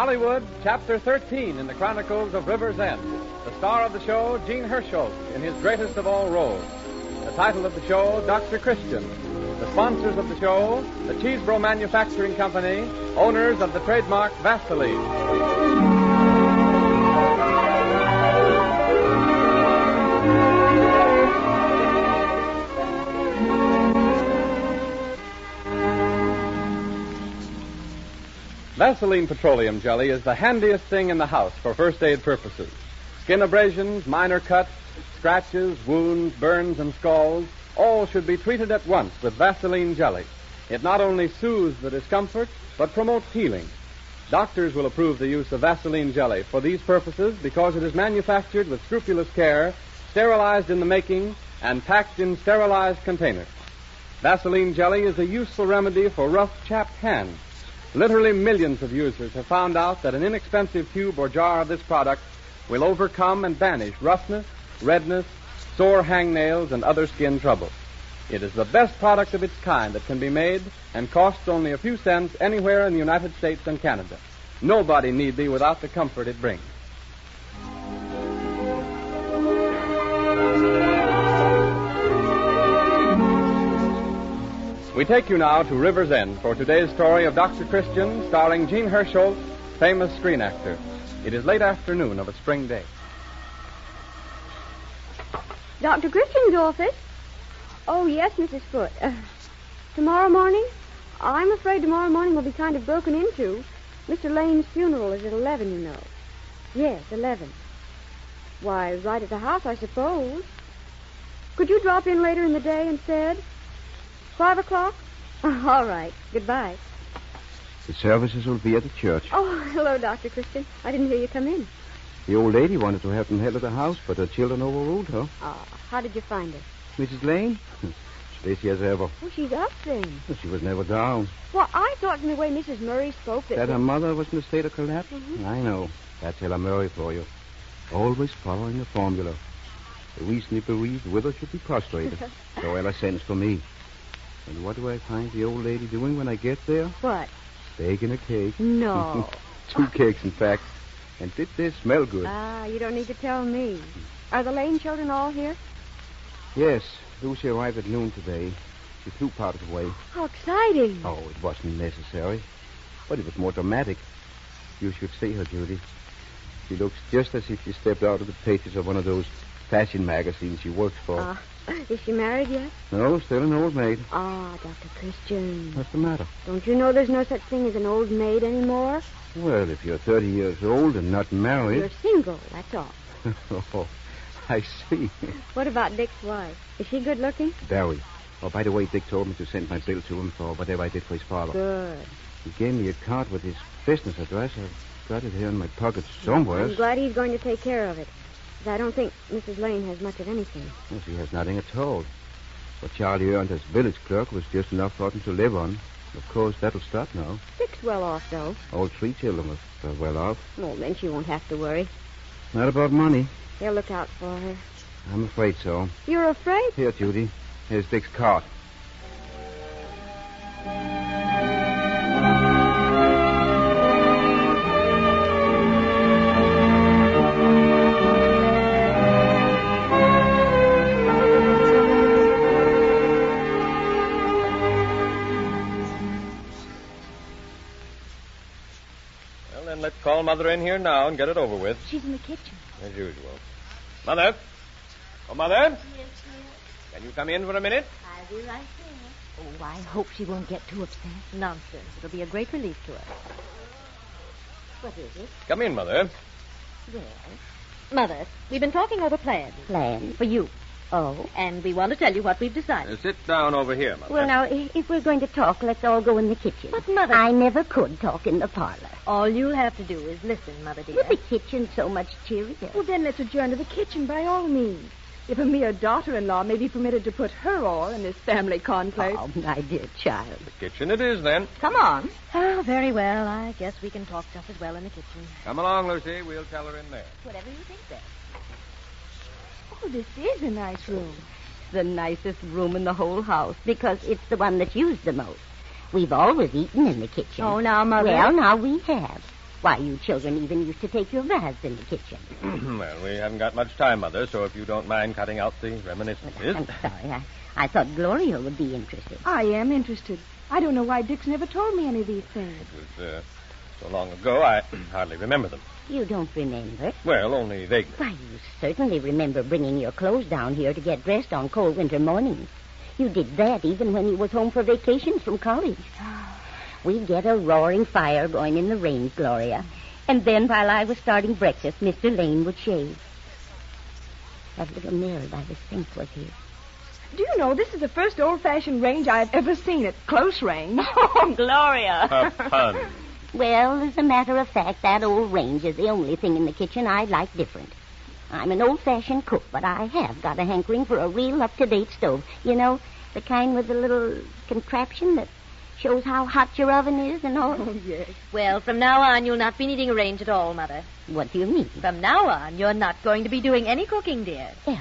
Hollywood, Chapter 13 in the Chronicles of River's End. The star of the show, Gene Herschel, in his greatest of all roles. The title of the show, Dr. Christian. The sponsors of the show, the Cheesebro Manufacturing Company, owners of the trademark Vaseline. Vaseline Petroleum Jelly is the handiest thing in the house for first aid purposes. Skin abrasions, minor cuts, scratches, wounds, burns, and scalds, all should be treated at once with Vaseline Jelly. It not only soothes the discomfort, but promotes healing. Doctors will approve the use of Vaseline Jelly for these purposes because it is manufactured with scrupulous care, sterilized in the making, and packed in sterilized containers. Vaseline Jelly is a useful remedy for rough, chapped hands. Literally millions of users have found out that an inexpensive tube or jar of this product will overcome and banish roughness, redness, sore hangnails, and other skin troubles. It is the best product of its kind that can be made and costs only a few cents anywhere in the United States and Canada. Nobody need be without the comfort it brings. We take you now to River's End for today's story of Dr. Christian, starring Gene Herschel, famous screen actor. It is late afternoon of a spring day. Dr. Christian's office? Oh, yes, Mrs. Foote. Tomorrow morning? I'm afraid tomorrow morning will be kind of broken into. Mr. Lane's funeral is at 11, you know. Yes, 11. Why, right at the house, I suppose. Could you drop in later in the day instead? 5 o'clock? All right. Goodbye. The services will be at the church. Oh, hello, Dr. Christian. I didn't hear you come in. The old lady wanted to have them held at the house, but her children overruled her. Oh, how did you find her? Mrs. Lane? Busy as ever. Oh, she's up then. Well, she was never down. Well, I thought from the way Mrs. Murray spoke that... That her mother was in a state of collapse? Mm-hmm. I know. That's Ella Murray for you. Always following the formula. The recently bereaved widow should be prostrated. So Ella sends for me. And what do I find the old lady doing when I get there? What? Baking a cake. No. 2 cakes, in fact. And did they smell good? Ah, you don't need to tell me. Are the Lane children all here? Yes. Lucy arrived at noon today. She flew part of the way. How exciting. Oh, it wasn't necessary. But it was more dramatic. You should see her, Judy. She looks just as if she stepped out of the pages of one of those fashion magazines she works for. Is she married yet? No, still an old maid. Ah, Dr. Christian. What's the matter? Don't you know there's no such thing as an old maid anymore? Well, if you're 30 years old and not married... You're single, that's all. Oh, I see. What about Dick's wife? Is she good looking? Very. Oh, by the way, Dick told me to send my bill to him for whatever I did for his father. Good. He gave me a card with his business address. I've got it here in my pocket somewhere. I'm glad he's going to take care of it. I don't think Mrs. Lane has much of anything. Well, she has nothing at all. What Charlie earned as village clerk was just enough for him to live on. Of course, that'll stop now. Dick's well off, though. All 3 children are well off. Well, then she won't have to worry. Not about money. He'll look out for her. I'm afraid so. You're afraid? Here, Judy. Here's Dick's card. Let's call Mother in here now and get it over with. She's in the kitchen. As usual. Mother? Oh, Mother? Yes, dear. Can you come in for a minute? I'll be right there. Oh, I hope she won't get too upset. Nonsense. It'll be a great relief to her. What is it? Come in, Mother. Yes. Mother, we've been talking over plans. Plans? For you. Oh. And we want to tell you what we've decided. Sit down over here, Mother. Well, now, if we're going to talk, let's all go in the kitchen. But, Mother... I never could talk in the parlor. All you'll have to do is listen, Mother dear. Well, the kitchen's so much cheerier. Well, then let's adjourn to the kitchen by all means. If a mere daughter-in-law may be permitted to put her oar in this family conclave. Oh, my dear child. The kitchen it is, then. Come on. Oh, very well. I guess we can talk just as well in the kitchen. Come along, Lucy. We'll tell her in there. Whatever you think best. Oh, this is a nice room. The nicest room in the whole house, because it's the one that's used the most. We've always eaten in the kitchen. Oh, now, Mother. Well, now we have. Why, you children even used to take your baths in the kitchen. Well, we haven't got much time, Mother, so if you don't mind cutting out the Well, reminiscences. I'm sorry. I thought Gloria would be interested. I am interested. I don't know why Dick's never told me any of these things. It was so long ago, I hardly remember them. You don't remember? Well, only vaguely. Why, you certainly remember bringing your clothes down here to get dressed on cold winter mornings. You did that even when you was home for vacations from college. We'd get a roaring fire going in the range, Gloria. And then while I was starting breakfast, Mr. Lane would shave. That little mirror by the sink was here. Do you know, this is the first old-fashioned range I've ever seen at close range. Oh, Gloria. A pun. Well, as a matter of fact, that old range is the only thing in the kitchen I like different. I'm an old-fashioned cook, but I have got a hankering for a real up-to-date stove. You know, the kind with the little contraption that shows how hot your oven is and all. Oh, yes. Well, from now on, you'll not be needing a range at all, Mother. What do you mean? From now on, you're not going to be doing any cooking, dear. Ella,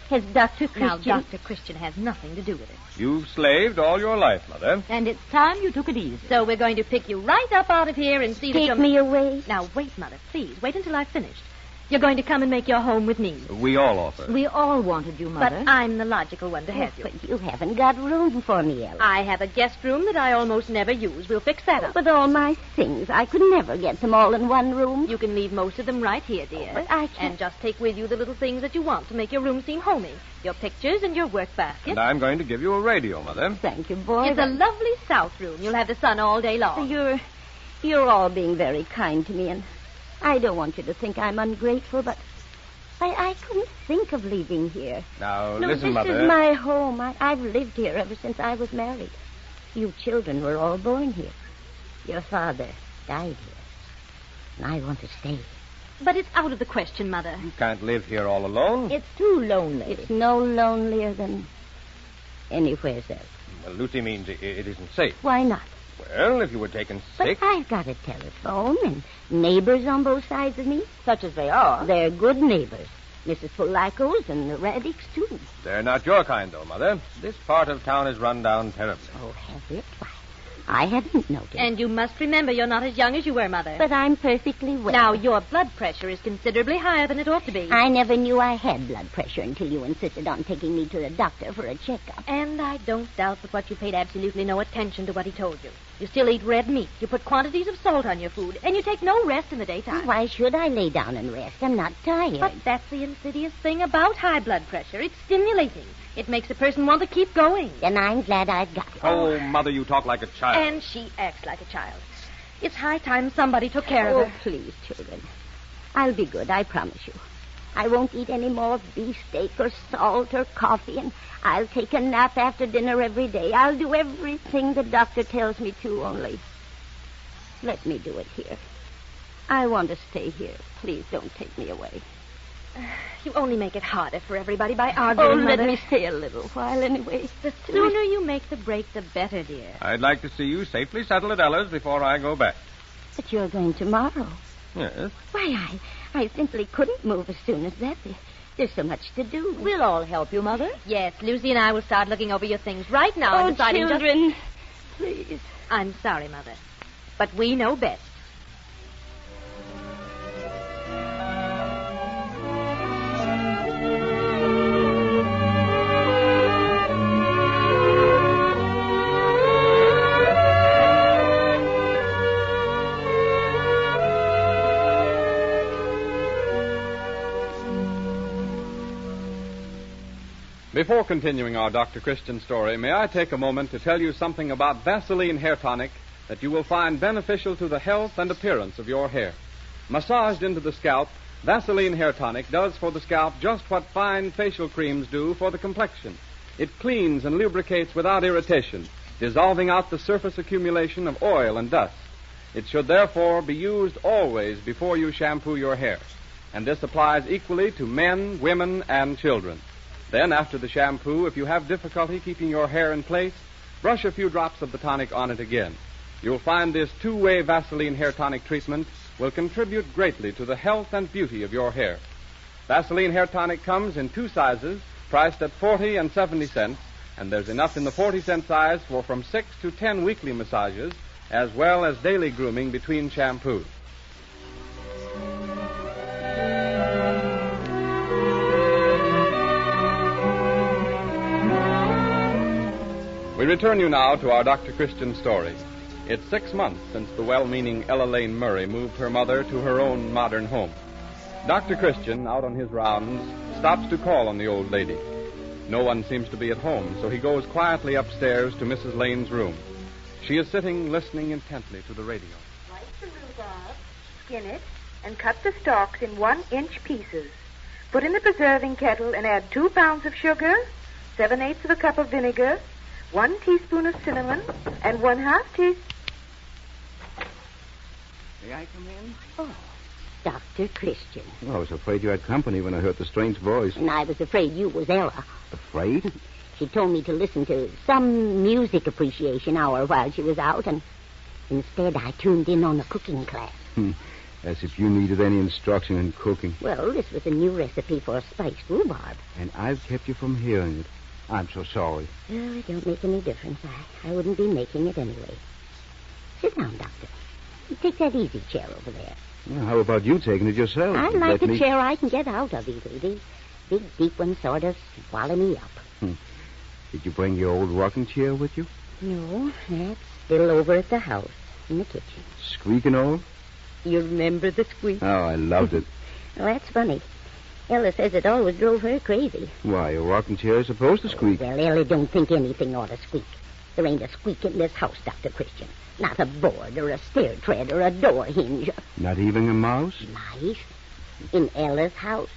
has Dr. Now, Christian... Dr. Christian has nothing to do with it. You've slaved all your life, Mother. And it's time you took it easy. So we're going to pick you right up out of here and see that Take you're... me away. Now, wait, Mother, please. Wait until I've finished. You're going to come and make your home with me. We all offer. We all wanted you, Mother. But I'm the logical one to have you. But you haven't got room for me, Ella. I have a guest room that I almost never use. We'll fix that up. But all my things, I could never get them all in one room. You can leave most of them right here, dear. But I can't... And just take with you the little things that you want to make your room seem homey. Your pictures and your work basket. And I'm going to give you a radio, Mother. Thank you, boy. It's a lovely south room. You'll have the sun all day long. You're all being very kind to me, and I don't want you to think I'm ungrateful, but I couldn't think of leaving here. Now, No, listen, Mother. this is my home. I've lived here ever since I was married. You children were all born here. Your father died here, and I want to stay here. But it's out of the question, Mother. You can't live here all alone. It's too lonely. It's no lonelier than anywhere else. Well, Lucy means it isn't safe. Why not? Well, if you were taken sick... But I've got a telephone and neighbors on both sides of me. Such as they are. They're good neighbors. Mrs. Polacos and the Raddicks, too. They're not your kind, though, Mother. This part of town is run down terribly. Oh, has it? Why, I hadn't noticed. And you must remember you're not as young as you were, Mother. But I'm perfectly well. Now, your blood pressure is considerably higher than it ought to be. I never knew I had blood pressure until you insisted on taking me to the doctor for a checkup. And I don't doubt but what you paid absolutely no attention to what he told you. You still eat red meat. You put quantities of salt on your food. And you take no rest in the daytime. Why should I lay down and rest? I'm not tired. But that's the insidious thing about high blood pressure. It's stimulating. It makes a person want to keep going. Then I'm glad I've got it. Oh, Mother, you talk like a child. And she acts like a child. It's high time somebody took care Oh, of her. please, children. I'll be good, I promise you. I won't eat any more beefsteak or salt or coffee, and I'll take a nap after dinner every day. I'll do everything the doctor tells me to, only let me do it here. I want to stay here. Please don't take me away. You only make it harder for everybody by Oh, arguing, let Mother. me stay a little while anyway. The sooner you make the break, the better, dear. I'd like to see you safely settled at Ella's before I go back. But you're going tomorrow. Yes. Why, I simply couldn't move as soon as that. There's so much to do. We'll all help you, Mother. Yes, Lucy and I will start looking over your things right now and deciding children, please. I'm sorry, Mother, but we know best. Before continuing our Dr. Christian story, may I take a moment to tell you something about Vaseline Hair Tonic that you will find beneficial to the health and appearance of your hair. Massaged into the scalp, Vaseline Hair Tonic does for the scalp just what fine facial creams do for the complexion. It cleans and lubricates without irritation, dissolving out the surface accumulation of oil and dust. It should therefore be used always before you shampoo your hair. And this applies equally to men, women, and children. Then, after the shampoo, if you have difficulty keeping your hair in place, brush a few drops of the tonic on it again. You'll find this two-way Vaseline Hair Tonic treatment will contribute greatly to the health and beauty of your hair. Vaseline Hair Tonic comes in two sizes, priced at 40 and 70 cents, and there's enough in the 40-cent size for from 6 to 10 weekly massages, as well as daily grooming between shampoos. We return you now to our Dr. Christian story. It's 6 months since the well-meaning Ella Lane Murray moved her mother to her own modern home. Dr. Christian, out on his rounds, stops to call on the old lady. No one seems to be at home, so he goes quietly upstairs to Mrs. Lane's room. She is sitting, listening intently to the radio. Slice the rhubarb, skin it, and cut the stalks in 1-inch pieces. Put in the preserving kettle and add 2 pounds of sugar, 7/8 of a cup of vinegar, 1 teaspoon of cinnamon, and 1/2 teaspoon. May I come in? Oh, Dr. Christian. Oh, I was afraid you had company when I heard the strange voice. And I was afraid you was Ella. Afraid? She told me to listen to some music appreciation hour while she was out, and instead I tuned in on a cooking class. As if you needed any instruction in cooking. Well, this was a new recipe for spiced rhubarb. And I've kept you from hearing it. I'm so sorry. Well, it don't make any difference. I wouldn't be making it anyway. Sit down, Doctor. Take that easy chair over there. Well, how about you taking it yourself? I like a chair I can get out of easily. These big, deep ones sort of swallow me up. Did you bring your old rocking chair with you? No, that's still over at the house, in the kitchen. Squeaking old? You remember the squeak? Oh, I loved it. Well, that's funny. Ella says it always drove her crazy. Why, a rocking chair is supposed to squeak. Well, Ella don't think anything ought to squeak. There ain't a squeak in this house, Dr. Christian. Not a board or a stair tread or a door hinge. Not even a mouse? Mice? In Ella's house.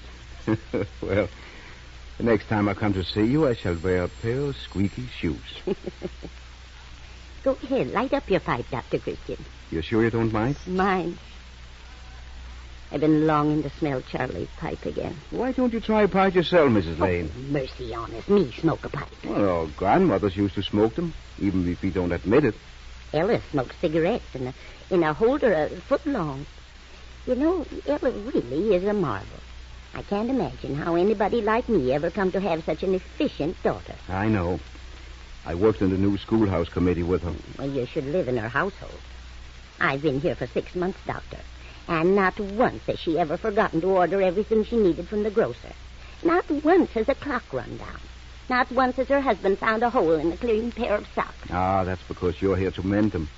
Well, the next time I come to see you, I shall wear a pair of squeaky shoes. Go ahead, light up your pipe, Dr. Christian. You're sure you don't mind? Mind. I've been longing to smell Charlie's pipe again. Why don't you try a pipe yourself, Mrs. Lane? Oh, mercy on us, me smoke a pipe. Well, our grandmothers used to smoke them, even if we don't admit it. Ella smokes cigarettes in a holder a foot long. You know, Ella really is a marvel. I can't imagine how anybody like me ever come to have such an efficient daughter. I know. I worked in the new schoolhouse committee with her. Well, you should live in her household. I've been here for 6 months, Doctor, and not once has she ever forgotten to order everything she needed from the grocer. Not once has a clock run down. Not once has her husband found a hole in a clean pair of socks. Ah, that's because you're here to mend them.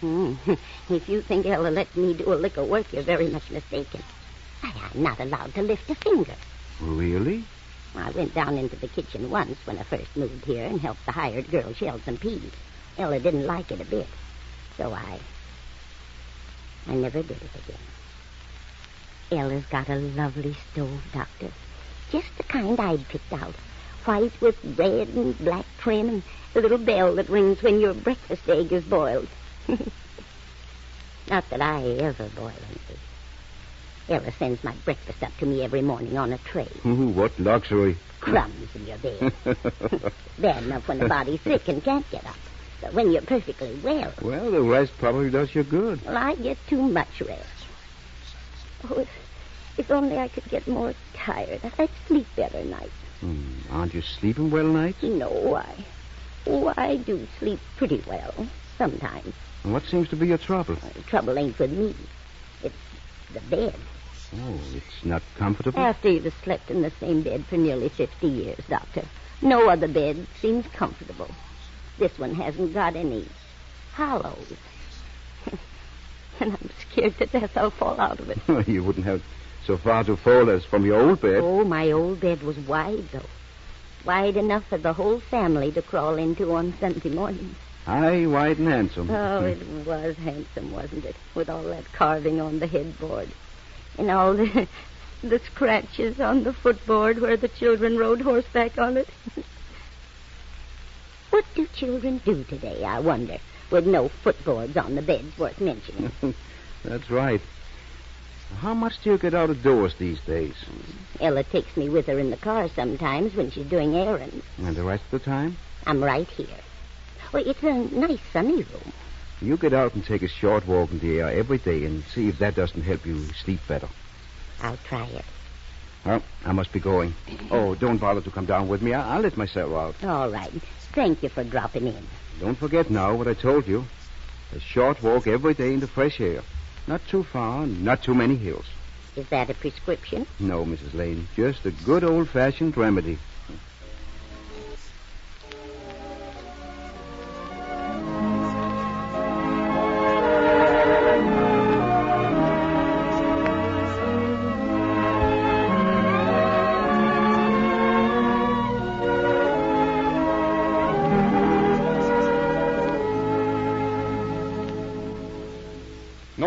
If you think Ella lets me do a lick of work, you're very much mistaken. I'm not allowed to lift a finger. Really? I went down into the kitchen once when I first moved here and helped the hired girl shell some peas. Ella didn't like it a bit, so I never did it again. Ella's got a lovely stove, Doctor. Just the kind I'd picked out. White with red and black trim and a little bell that rings when your breakfast egg is boiled. Not that I ever boil anything. Ella sends my breakfast up to me every morning on a tray. Ooh, what luxury. Crumbs in your bed. Bad enough when the body's sick and can't get up. But when you're perfectly well... Well, the rest probably does you good. Well, I get too much rest. Oh, if only I could get more tired. I'd sleep better nights. Aren't you sleeping well nights? No, I do sleep pretty well, sometimes. And what seems to be your trouble? The trouble ain't with me. It's the bed. Oh, it's not comfortable? After you've slept in the same bed for nearly 50 years, Doctor, no other bed seems comfortable. This one hasn't got any hollows. And I'm scared to death I'll fall out of it. You wouldn't have so far to fall as from your old bed. Oh, my old bed was wide, though. Wide enough for the whole family to crawl into on Sunday mornings. High, wide, and handsome. Oh, it was handsome, wasn't it? With all that carving on the headboard. And all the scratches on the footboard where the children rode horseback on it. What do children do today, I wonder, with no footboards on the beds worth mentioning? That's right. How much do you get out of doors these days? Ella takes me with her in the car sometimes when she's doing errands. And the rest of the time? I'm right here. Well, it's a nice sunny room. You get out and take a short walk in the air every day and see if that doesn't help you sleep better. I'll try it. Well, I must be going. Oh, don't bother to come down with me. I'll let myself out. All right. Thank you for dropping in. Don't forget now what I told you. A short walk every day in the fresh air. Not too far, not too many hills. Is that a prescription? No, Mrs. Lane. Just a good old-fashioned remedy.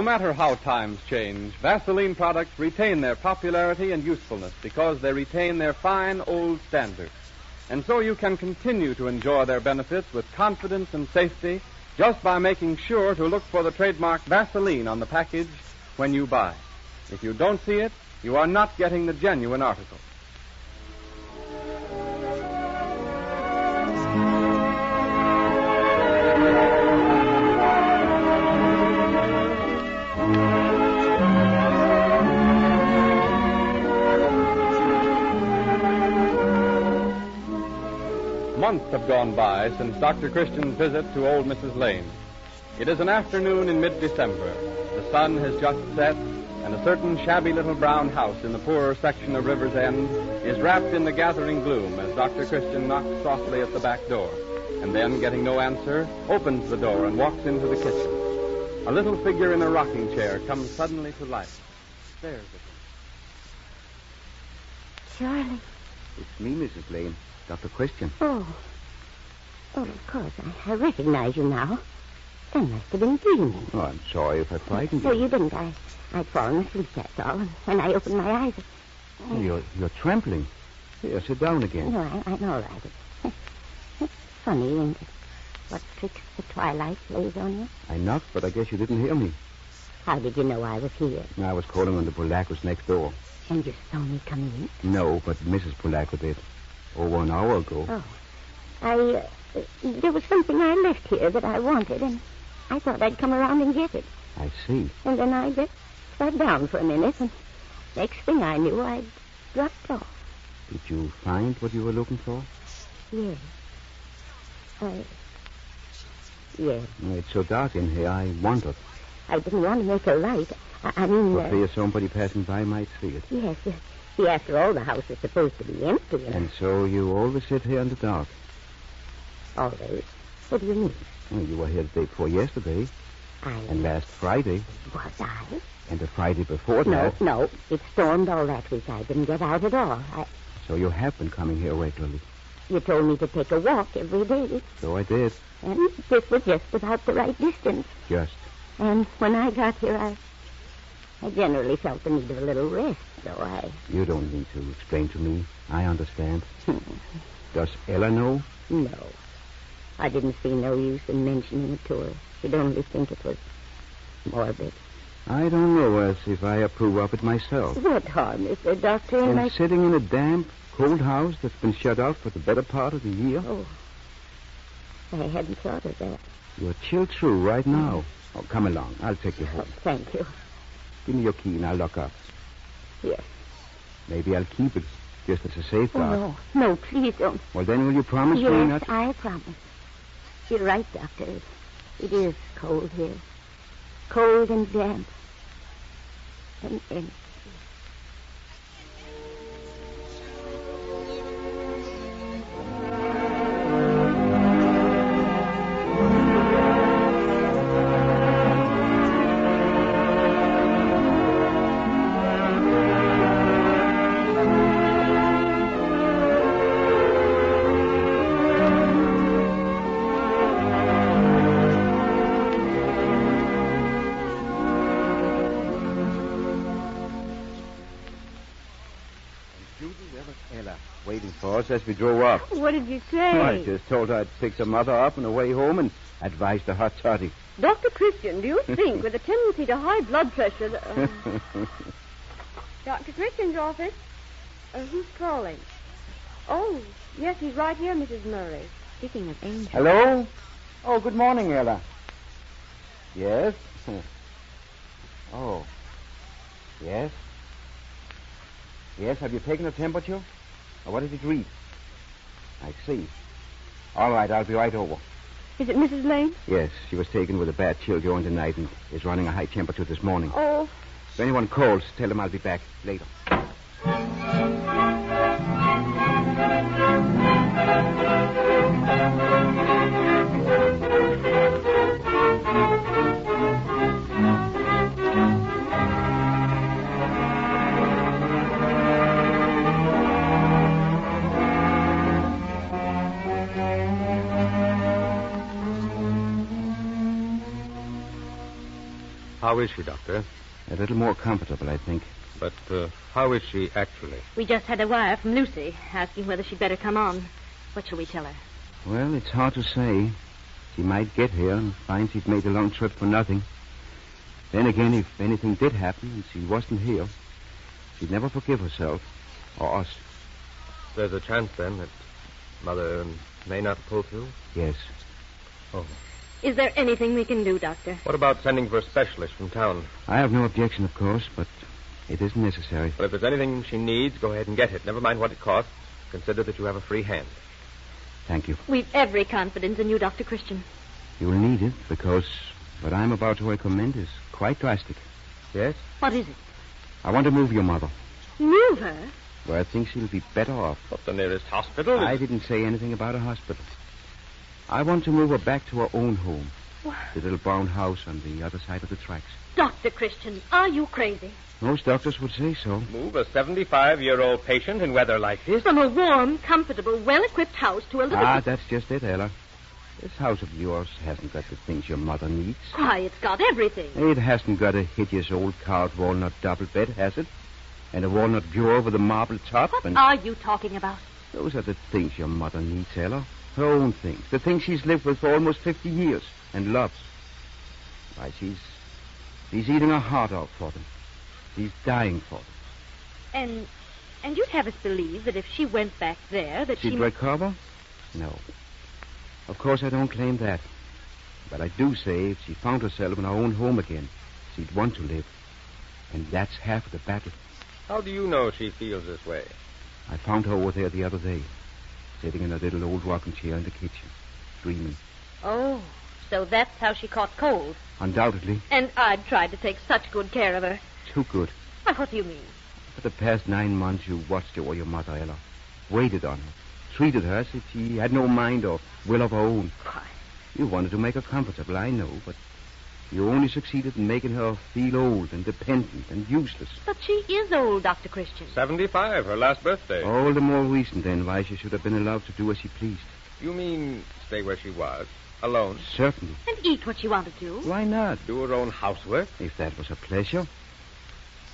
No matter how times change, Vaseline products retain their popularity and usefulness because they retain their fine old standards. And so you can continue to enjoy their benefits with confidence and safety just by making sure to look for the trademark Vaseline on the package when you buy. If you don't see it, you are not getting the genuine article. Months have gone by since Dr. Christian's visit to old Mrs. Lane. It is an afternoon in mid-December. The sun has just set, and a certain shabby little brown house in the poorer section of River's End is wrapped in the gathering gloom as Dr. Christian knocks softly at the back door, and then, getting no answer, opens the door and walks into the kitchen. A little figure in a rocking chair comes suddenly to life. Stares at him. Charlie. It's me, Mrs. Lane. Dr. Christian. Oh, of course. I recognize you now. I must have been dreaming. Oh, I'm sorry if I frightened you. No, you didn't. I'd fallen asleep, that's all. And when I opened my eyes... You're trembling. Here, sit down again. No, I'm all right. It's funny, ain't it? What tricks the twilight plays on you. I knocked, but I guess you didn't hear me. How did you know I was here? I was calling on the Polacos next door. And you saw me coming in? No, but Mrs. Polaco did. Over an hour ago. Oh. There was something I left here that I wanted, and I thought I'd come around and get it. I see. And then I just sat down for a minute, and next thing I knew, I'd dropped off. Did you find what you were looking for? Yes. Yes. It's so dark in here, I wondered. I didn't want to make a light. I mean... For fear somebody passing by might see it. Yes. See, after all, the house is supposed to be empty. And so you always sit here in the dark? Always. What do you mean? Well, you were here the day before yesterday. And last Friday. Was I? And the Friday before that. No. It stormed all that week. I didn't get out at all. So you have been coming here regularly? You told me to take a walk every day. So I did. And this was just about the right distance. Just. And when I got here, I generally felt the need of a little rest, so You don't need to explain to me. I understand. Does Ella know? No. I didn't see no use in mentioning it to her. She'd only think it was morbid. I don't know as if I approve of it myself. What harm is there, Doctor? And sitting in a damp, cold house that's been shut out for the better part of the year? Oh. I hadn't thought of that. You're chilled through right now. Oh, come along. I'll take you home. Oh, thank you. Give me your key and I'll lock up. Yes. Maybe I'll keep it just as a safeguard. Oh, no, please don't. Well, then will you promise me not... Yes, I promise. You're right, Doctor. It is cold here. Cold and damp. And empty. Waiting for us as we drove up. What did you say? Oh, I just told her I'd pick her mother up on the way home and advised a hot toddy. Dr. Christian, do you think with a tendency to high blood pressure that... Dr. Christian's office? Who's calling? Oh, yes, he's right here, Mrs. Murray. Speaking of angels. Hello? Oh, good morning, Ella. Yes? Oh. Yes? Yes, have you taken her temperature? Or what did it read? I see. All right, I'll be right over. Is it Mrs. Lane? Yes, she was taken with a bad chill during the night and is running a high temperature this morning. Oh. If anyone calls, tell them I'll be back later. how is she, Doctor? A little more comfortable, I think. But how is she actually? We just had a wire from Lucy asking whether she'd better come on. What shall we tell her? Well, it's hard to say. She might get here and find she'd made a long trip for nothing. Then again, if anything did happen and she wasn't here, she'd never forgive herself or us. There's a chance, then, that Mother may not pull through? Yes. Oh. Is there anything we can do, Doctor? What about sending for a specialist from town? I have no objection, of course, but it isn't necessary. Well, if there's anything she needs, go ahead and get it. Never mind what it costs. Consider that you have a free hand. Thank you. We've every confidence in you, Dr. Christian. You'll need it, because what I'm about to recommend is quite drastic. Yes? What is it? I want to move your mother, Move her? where I think she'll be better off. What's the nearest hospital? I didn't say anything about a hospital. I want to move her back to her own home. What? The little brown house on the other side of the tracks. Dr. Christian, are you crazy? Most doctors would say so. Move a 75-year-old patient in weather like this? From a warm, comfortable, well-equipped house to a little... That's just it, Ella. This house of yours hasn't got the things your mother needs. Why, it's got everything. It hasn't got a hideous old carved walnut double bed, has it? And a walnut bureau with a marble top. What and are you talking about? Those are the things your mother needs, Ella. Her own things. The things she's lived with for almost 50 years and loves. Why, she's eating her heart out for them. She's dying for them. And you'd have us believe that if she went back there, that She'd recover? No. Of course, I don't claim that. But I do say if she found herself in her own home again, she'd want to live. And that's half of the battle. How do you know she feels this way? I found her over there the other day, sitting in a little old rocking chair in the kitchen, dreaming. Oh, so that's how she caught cold. Undoubtedly. And I'd tried to take such good care of her. Too good. Why, what do you mean? For the past 9 months, you watched over your mother, Ella. Waited on her. Treated her as if she had no mind or will of her own. Why? You wanted to make her comfortable, I know, but you only succeeded in making her feel old and dependent and useless. But she is old, Dr. Christian. 75, her last birthday. All the more reason, then, why she should have been allowed to do as she pleased. You mean stay where she was, alone? Certainly. And eat what she wanted to. Why not? Do her own housework? If that was a pleasure.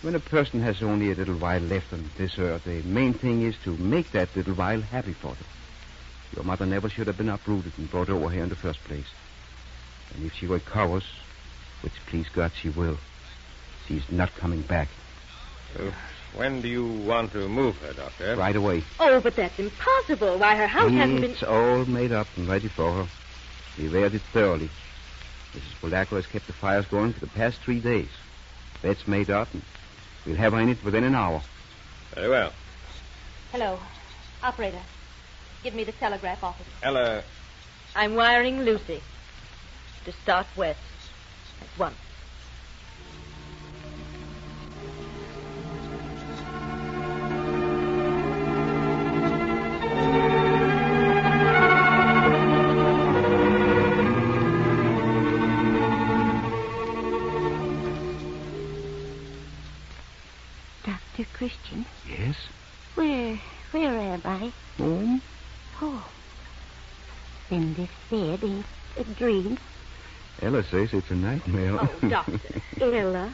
When a person has only a little while left on this earth, the main thing is to make that little while happy for them. Your mother never should have been uprooted and brought over here in the first place. And if she recovers, which please God she will, she's not coming back. When do you want to move her, Doctor? Right away. Oh, but that's impossible. Why, her house hasn't been... It's all made up and ready for her. We've aired it thoroughly. Mrs. Polacco has kept the fires going for the past 3 days. Bed's made up, and we'll have her in it within an hour. Very well. Hello. Operator, give me the telegraph office. Ella... I'm wiring Lucy to start west at once. Dr. Christian, Yes? where am I? Home? Oh. Then this bed ain't a dream. Ella says it's a nightmare. Oh, Doctor. Ella,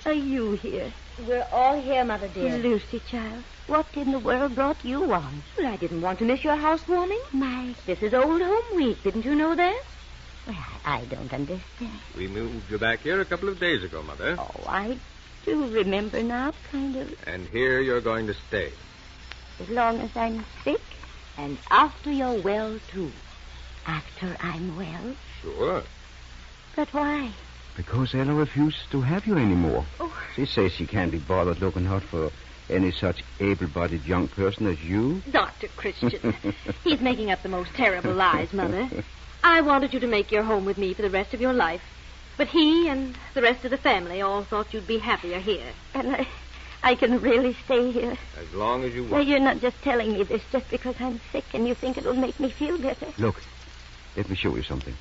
are you here? We're all here, Mother dear. Lucy, child, what in the world brought you on? Well, I didn't want to miss your housewarming. My, This is Old Home Week. Didn't you know that? well, I don't understand. We moved you back here a couple of days ago, Mother. Oh, I do remember now, kind of, And here you're going to stay. as long as I'm sick. And after you're well, too. After I'm well. Sure. But why? Because Ella refuses to have you anymore. Oh. She says she can't be bothered looking out for any such able-bodied young person as you. Dr. Christian, he's making up the most terrible lies, Mother. I wanted you to make your home with me for the rest of your life. But he and the rest of the family all thought you'd be happier here. And I can really stay here. As long as you Well, want. you're not just telling me this just because I'm sick and you think it'll make me feel better. Look, let me show you something.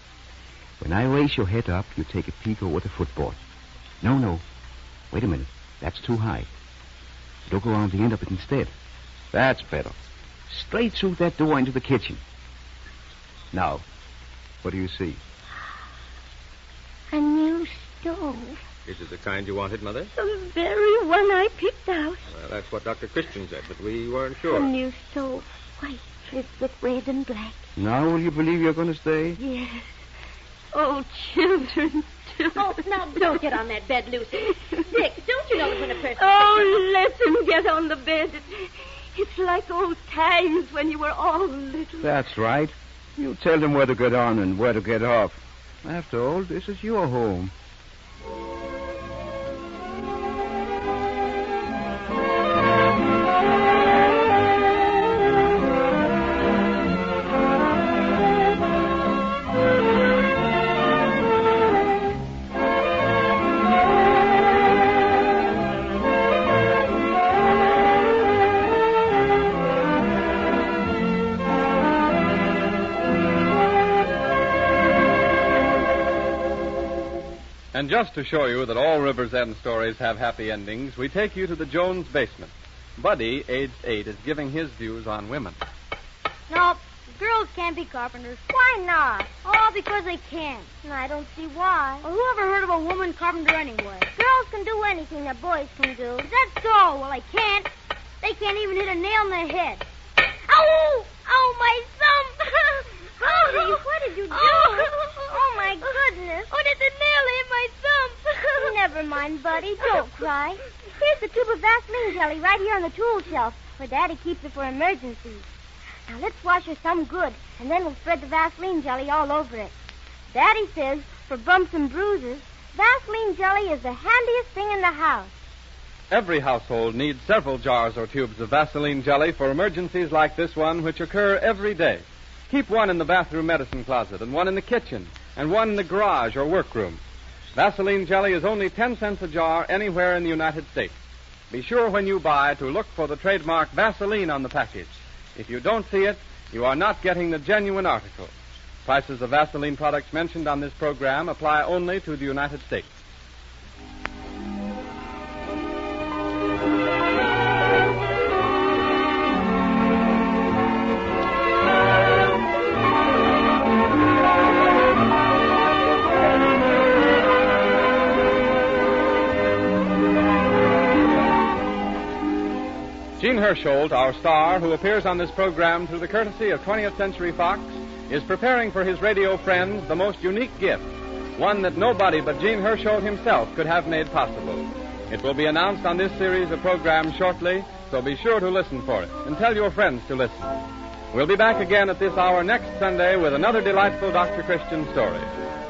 When I raise your head up, you take a peek over the footboard. No. Wait a minute. That's too high. Look around the end of it instead. That's better. Straight through that door into the kitchen. Now, what do you see? A new stove. Is it the kind you wanted, Mother? The very one I picked out. Well, that's what Dr. Christian said, but we weren't sure. A new so white striped with red and black. Now will you believe you're going to stay? Yes. Oh, children, too. Oh, now don't get on that bed, Lucy. Dick, don't you know that when a person... Oh, let him get on the bed. It's like old times when you were all little. That's right. You tell them where to get on and where to get off. After all, this is your home. And just to show you that all River's End stories have happy endings, we take you to the Jones basement. Buddy, aged 8, is giving his views on women. No, girls can't be carpenters. Why not? Oh, because they can't. I don't see why. Well, who ever heard of a woman carpenter anyway? Girls can do anything that boys can do. Is that so? Well, they can't. They can't even hit a nail in the head. Ow! Oh, my thumb! Oh, what did you do? Oh, my goodness. Oh, did the nail hit my thumb? Never mind, buddy. Don't cry. Here's the tube of Vaseline jelly right here on the tool shelf, where Daddy keeps it for emergencies. Now, let's wash your thumb good, and then we'll spread the Vaseline jelly all over it. Daddy says, for bumps and bruises, Vaseline jelly is the handiest thing in the house. Every household needs several jars or tubes of Vaseline jelly for emergencies like this one, which occur every day. Keep one in the bathroom medicine closet, and one in the kitchen, and one in the garage or workroom. Vaseline jelly is only 10 cents a jar anywhere in the United States. Be sure when you buy to look for the trademark Vaseline on the package. If you don't see it, you are not getting the genuine article. Prices of Vaseline products mentioned on this program apply only to the United States. Gene Hersholt, our star, who appears on this program through the courtesy of 20th Century Fox, is preparing for his radio friends the most unique gift, one that nobody but Gene Hersholt himself could have made possible. It will be announced on this series of programs shortly, so be sure to listen for it, and tell your friends to listen. We'll be back again at this hour next Sunday with another delightful Dr. Christian story.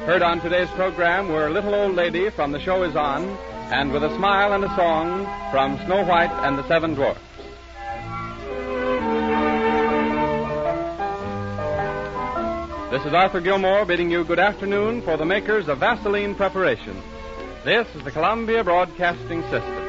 Heard on today's program were Little Old Lady from The Show Is On, and With a Smile and a Song from Snow White and the Seven Dwarfs. This is Arthur Gilmore bidding you good afternoon for the makers of Vaseline Preparation. This is the Columbia Broadcasting System.